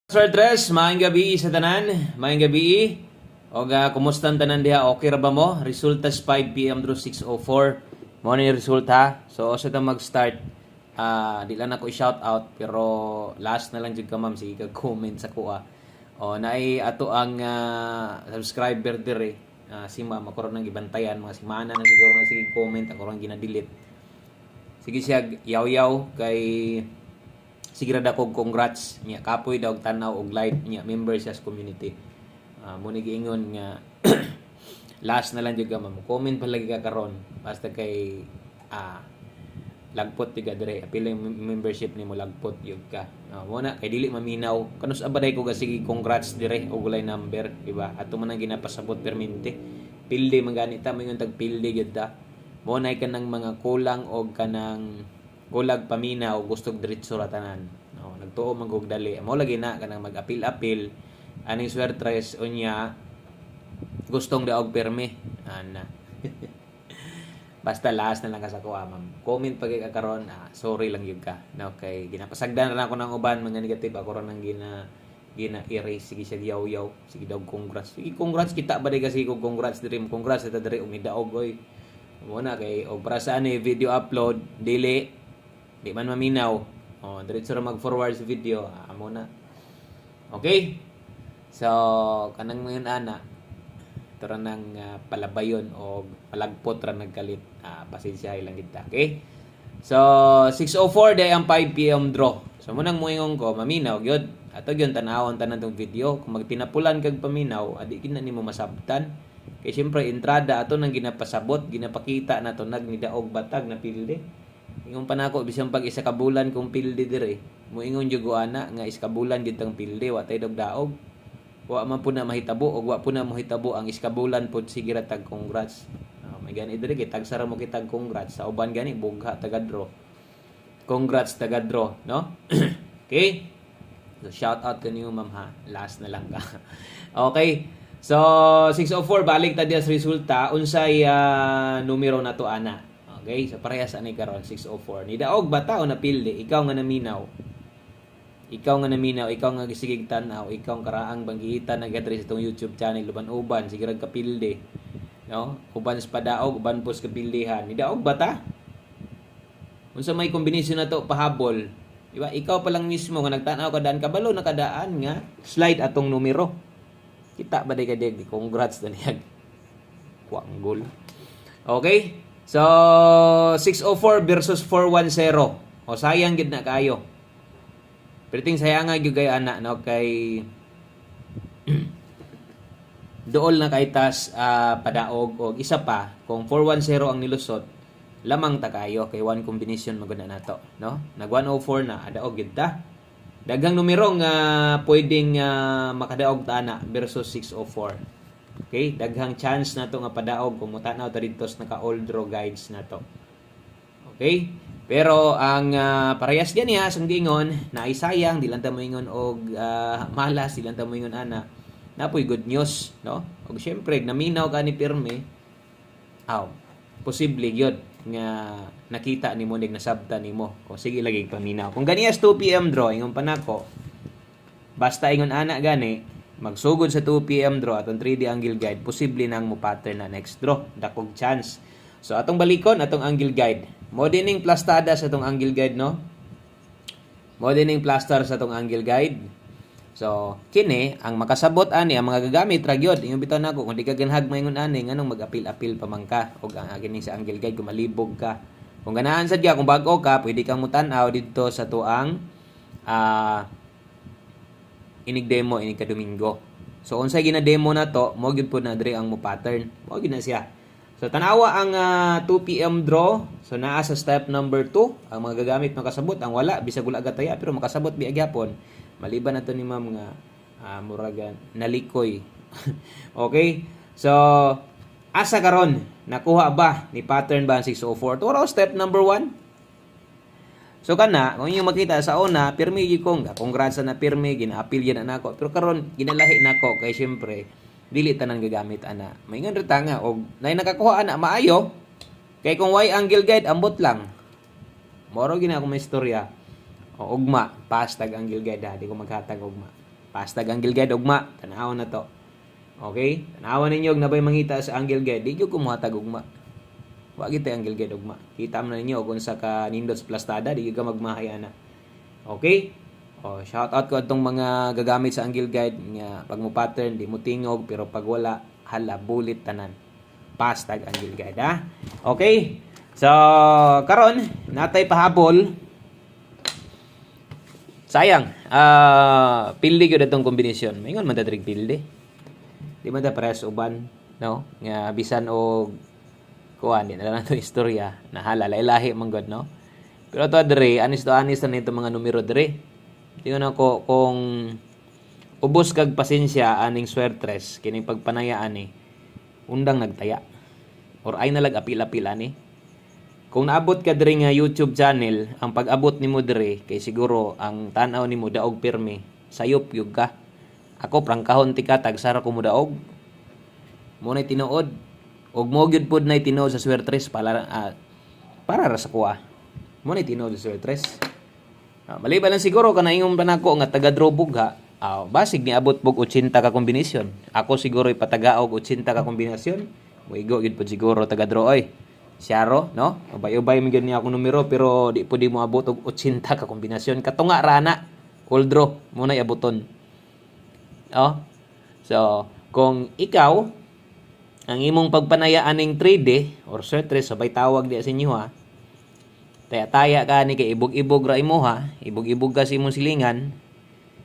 Sir Tres, maayong gabi sa tanan. Maayong gabi. O kumusta ang tanan diha? Okay ra ba mo? Resulta 5 PM through 6:04. Mo ni resulta. So sa ta mag-start, di lang ako i-shout out pero last na lang jud ka ma'am sige kag comment sa kuha. O naay ato ang subscriber dire. Si ma'am ako nang gibantayan mga semana na siguro na sige comment ako rang gina-delete. Sige siya yaw-yaw kay sige ra kog congrats nya kapoy daw tanaw og live nya member siya sa community. Mo ni giingon nga last na lang jud ka ma'am. Comment pa lagi ka karon basta kay lagpot tiga dire apil yung membership nimo lagpot yug ka. Mo na kay dili maminaw kanus abaday ko ga sige congrats dire og walay number di ba? Ato man ang ginapasabot permente. Pilde man gani ta mayon tag pilde gyud ta. Mo na kanang mga kulang og kanang gulag paminaw gusto diretso ra tanan. No, nagtuo man kog dali. Mao lagi na kanang mag-apil-apil aning swertres unya gustong daog perme. Ana. Basta last na lang ka sa kuha, ma'am. Comment pag karon, sorry lang yun ka. No, kay ginapasagdan ra ako ng uban mga negative ako ra nang gina-erase sige siya yaw-yaw. Sige daw congrats. Sige congrats kita ba di kasi kog congrats diri mo congrats ta diri umidaog oy. Mo na kay og para sa ani video upload dili di man maminaw. Diretso ra mag-forward sa video. Amo na. Okay? So, kanang ngayon ana, ito ra nang palabayon o palagpot ra nagkalit. Pasensyahay lang kita. Okay? So, 6:04 day ang 5 PM draw. So, munang muingon ko, maminaw, gyud. Ato gyud tanawon tanan tong video. Kung magtinapulan kag paminaw, adi kina nimo masabtan. Kay siyempre, entrada ato nang ginapasabot, ginapakita na to nagnidaog batag na pilde. Ingon pa nako bisan pag isa ka bulan kung pilde dire. Moingon jud ana nga iska bulan gid tang pilde wa tay daog. Wa man po na mahitabo o wa po na mahitabo ang iska bulan pod sige ra tag congrats. May gani dire kay tagsara mo kitag congrats sa uban gani bugha taga-draw. Congrats taga-draw, no? Okay? So shout out kaniyo ma'am ha. Last na lang ka. Okay. So 6:04 balik ta diya sa resulta unsay numero na to ana. Okay, so parehas ani karon 6:04. Ni daog bata o napilde, ikaw nga naminaw. Ikaw nga naminaw, ikaw nga gisigig tan-aw, ikaw ang karaang banggitan na gadre sa itong YouTube channel uban-uban sige rag kapilde. No? Uban sa padaog, uban pos kapildehan. Ni daog bata. Unsa may kombinasyon na to pahabol. Di ba? Ikaw pa lang mismo nga nagtan-aw kadaan kabalo nakadaan nga slide atong numero. Kita ba day kadig? Congrats na niyag. Kuanggol. Okay? So, 6:04 versus 410. O, sayang gid na kayo. Pero ting sayang nga gyud kay ana no kay dool na kay tas padaog og isa pa kung 410 ang nilusot lamang ta kayo kay one combination maguna nato no nag 104 na adaog gid ta daghang numero nga pwedeng makadaog ta ana versus 6:04. Okay, daghang chance na to nga padaog kung mutanaw ta dito sa naka-all draw guides na to. Okay? Pero ang parehas diyan niya sang gingon na ay sayang di lang ta moingon og malas di lang ta moingon ana. Napoy good news, no? Og syempre naminaw ka ni pirme. Posible gyud nga nakita nimo nig nasabtan nimo. Kung sige lagi paminaw. Kung ganiyas 2 PM draw ingon pa nako. Basta ingon ana gani magsugod sa 2 PM draw atong 3D angle guide posible nang mo pattern na next draw dakog chance. So atong balikon atong angle guide mo dining plastada sa atong angle guide no mo dining plaster sa atong angle guide. So kini ang makasabot ani ang mga gagamit ra gyud ingon bitaw nako kung di ka ganhag maingon ani nganong mag-apil-apil pa man ka og ang kini sa angle guide kung malibog ka kung ganahan sadya kung bag-o ka pwede kang mutan-aw dito sa tuang inig demo inig ka Domingo. So unsay gina-demo na to, mo gyud pud na diri ang mo pattern. Mo gyud na siya. So tanawa ang 2 PM draw. So naa sa step number 2 ang mga gagamit makasabot ang wala bisag wala gataya pero makasabot biag gyapon. Maliban na to ni ma'am nga muragan nalikoy. Okay? So asa karon nakuha ba ni pattern ba ang 6:04? Turo step number 1. So kana, kung yung makita sa una, pirmi gyud ko nga. Congrats na pirmi, gina-appeal yan na nako. Pero karon ginalahi nako kay syempre dili tanan gagamit ana. Maingon ra ta nga og nay nakakuha ana maayo. Kay kung way angle guide ambot lang. Moro gina ako may istorya. O ugma, pastag angle guide ha, di ko maghatag ugma. Pastag angle guide ugma, tanawon na to. Okay? Tanawan ninyo og nabay mangita sa angle guide, di gyud ko muhatag ugma. Wa gyud tay angle guide ugma. Kita man ninyo kung sa ka nindot sa plastada, di gyud ka magmahay ana. Okay? Oh, shout out ko atong mga gagamit sa angle guide nga pag mo pattern di mo tingog pero pag wala hala bulit tanan. Pastag angle guide ha. Okay? So karon natay pahabol. Sayang. Pildi gyud atong kombinasyon. Maingon man ta trig pildi. Di man ta pares uban, no? Nga bisan og kuan di na lang to istorya. Nahala lahi man god, no? Pero to dire, anis na nito mga numero dire. Tingnan ako kung ubos kag pasensya aning swertres kining pagpanaya ani undang nagtaya. Or ay nalag apil-apil ani. Kung naabot ka dire nga YouTube channel, ang pag-abot nimo dire kay siguro ang tan-aw nimo daog pirmi, sayop gyud ka. Ako prangkahon ti katag sara ko mo daog. Mo nay tinuod og mo gyud pud nay tinuod sa swertres para ra sa kuha. Mo nay tinuod sa swertres. Maliban lang siguro kana ingon pa nako nga taga drobog ha. Basig ni abot pug 80 ka kombinasyon. Ako siguro ipatagaog 80 ka kombinasyon. Moigo gyud pud siguro taga draw oy. Siyaro, no? Ubay-ubay man gyud niya akong numero pero di pud mo abot og 80 ka kombinasyon. Katunga rana, all draw mo na abuton. Oh. So, kung ikaw ang imong pagpanayaan ning 3D or swertres sabay tawag di sa inyo ha. Taya ka ni kay ibog-ibog ra imo ha. Ibog-ibog ka sa imong silingan.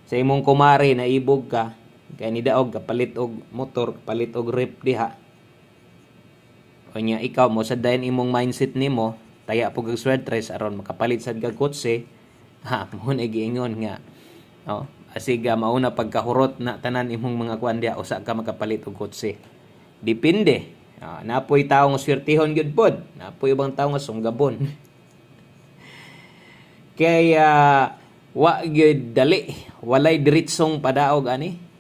Sa imong kumari na ibog ka kay ni daog kapalit og motor, kapalit og rep diha. O nya ikaw mo sa dayon imong mindset nimo, taya pug og swertres aron makapalit sad kag kotse. Ha, mo na giingon nga. Oh, asig mauna pagkahurot na tanan imong mga kuan diha usa ka makapalit og kotse. Depende. Napoy tawo nga swertehon gyud pod. Napoy ubang tawo nga sunggabon. Kaya wa gyud dali, walay diretsong padaog ani.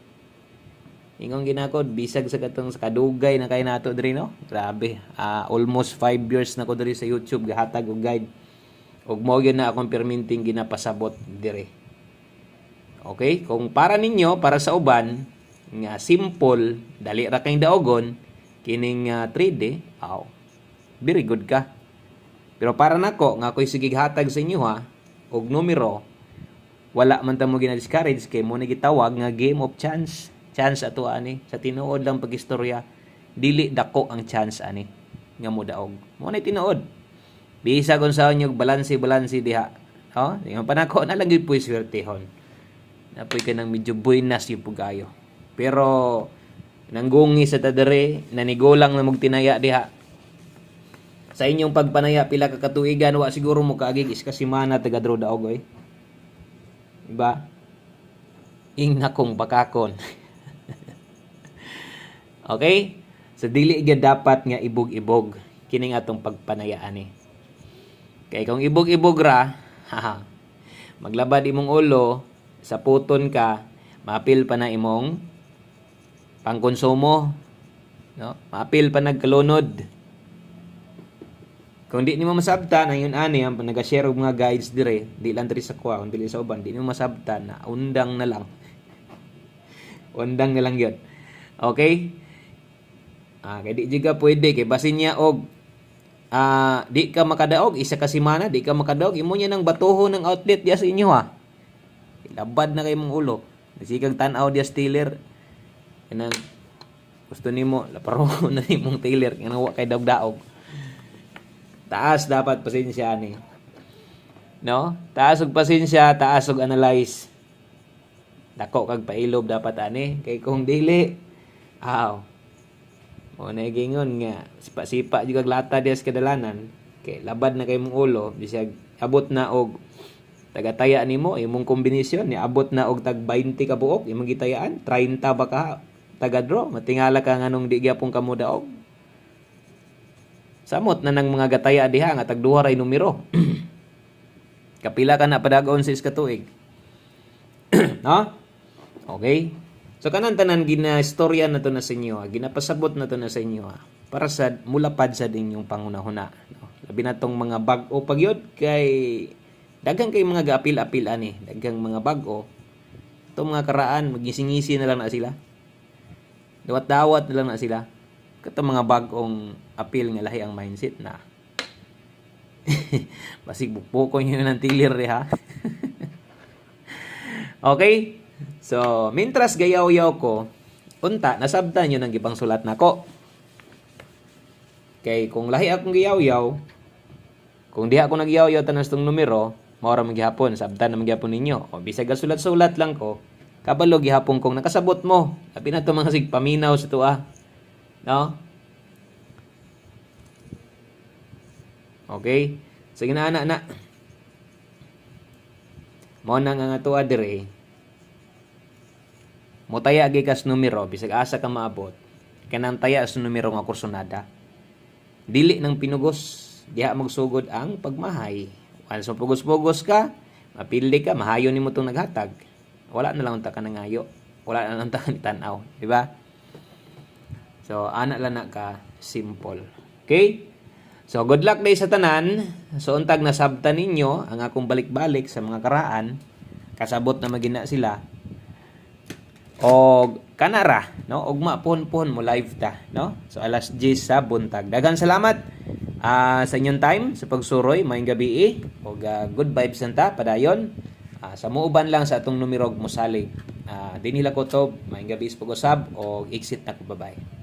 Ingon ginakod bisag sa katong sa kadugay na kay nato diri no. Grabe. Almost 5 years na ko diri sa YouTube gahatag og guide. Ug mo gyud na akong perminting ginapasabot diri. Okay? Kung para ninyo, para sa uban nga simple, dali ra kay daogon kining 3D, very good ka. Pero para nako nga ako'y sige hatag sa inyo ha og numero, wala man ta mo gina-discourage kay mo na gitawag nga game of chance. Chance ato ani sa tinuod lang pagistorya, dili dako ang chance ani nga mo daog. Mo na tinuod. Bisa kon sa inyo balanse diha. Yung panako na lang gyud puy swertehon. Napoy ka nang medyo buinas yung pugayo. Pero nanggungi sa tadere, nanigulang na magtinaya diha. Sa inyong pagpanaya pila ka katuigan wa siguro mo kaagig is kasimana taga draw daog oy. Diba? Ingna kong bakakon. Okay? So dili gyud dapat nga ibog-ibog kining atong pagpanayaan ni. Kay kung ibog-ibog ra, maglabad imong ulo, sa puton ka, mapil pa na imong pangkonsumo, no? Mapil pa nagkalunod. Kung di nimo masabtan na yun ani ang naga-share og mga guides dire, di lang diri sa kuha, dili sa uban, di nimo masabtan na undang na lang. Undang na lang yun. Okay? Kay di juga pwede kay basin niya og di ka makadaog isa ka semana, di ka makadaog imo niya nang batuhon ng outlet diya sa inyo ha. Labad na kay mong ulo. Nasikag tan-aw diya stealer. Kanang gusto nimo laparo na nimong tailor kanang wa kay daog-daog. Taas dapat pasensya ani. No? Taas og pasensya, taas og analyze. Dako kag pailob dapat ani kay kung dili o nagingon nga sipa-sipa juga lata dias kadalanan kay labad na kay mong ulo bisag abot na og tagataya nimo imong kombinasyon ni abot na og tag 20 ka buok imong gitayaan 30 ba ka taga draw matingala ka nganong di gyapon kamo daog samot na nang mga gataya diha nga tag duha ray numero kapila ka na padagon sa iskatuig no okay. So kanan tanan ginastorya na to na sa inyo, ginapasabot na to na sa inyo para sa mulapad sa inyong pangunahuna. No? Labi na tong mga bag-o pagyod kay daghang kay mga gaapil-apil ani, daghang mga bag-o Itong mga karaan, magisingisi na lang na sila. Dawat-dawat na lang na sila. Katong mga bagong appeal nga lahi ang mindset na. Basig bukbukon yun ng tilir ha. Okay? So, mintras gayaw-yaw ko, unta, nasabtan yun ang gipang sulat nako. Kay kung lahi akong giyaw-yaw, kung di ako nagyaw-yaw tanas tong numero, maura magyapon, sabtan na magyapon ninyo. O bisag sulat-sulat lang ko, kabalo gihapon kong nakasabot mo. Abi na to mga sig paminaw sa tuwa. No? Okay? Sige na anak. Mo na nga tuwa dire. Mo taya gikas numero bisag asa ka maabot. Kanang taya sa numero nga kursonada. Dili nang pinugos, diha magsugod ang pagmahay. Once mo pugos-pugos ka, mapili ka, mahayo nimo tong naghatag. Wala na lang unta ka nangayo. Wala na lang unta ka tanaw, di ba? So, ana lang na ka simple. Okay? So, good luck day sa tanan. So, untag nasabtan ninyo ang akong balik-balik sa mga karaan. Kasabot na magina sila. O kanara, no? Ugma pon mo live ta, no? So alas 10 sa buntag. Daghang salamat sa inyong time sa pagsuroy maayong gabi og good vibes nanta padayon. Sa muuban lang sa atong numerog mosalig. Dinhila ko to maayong gabi sa pag-usab og exit na ko, bye-bye.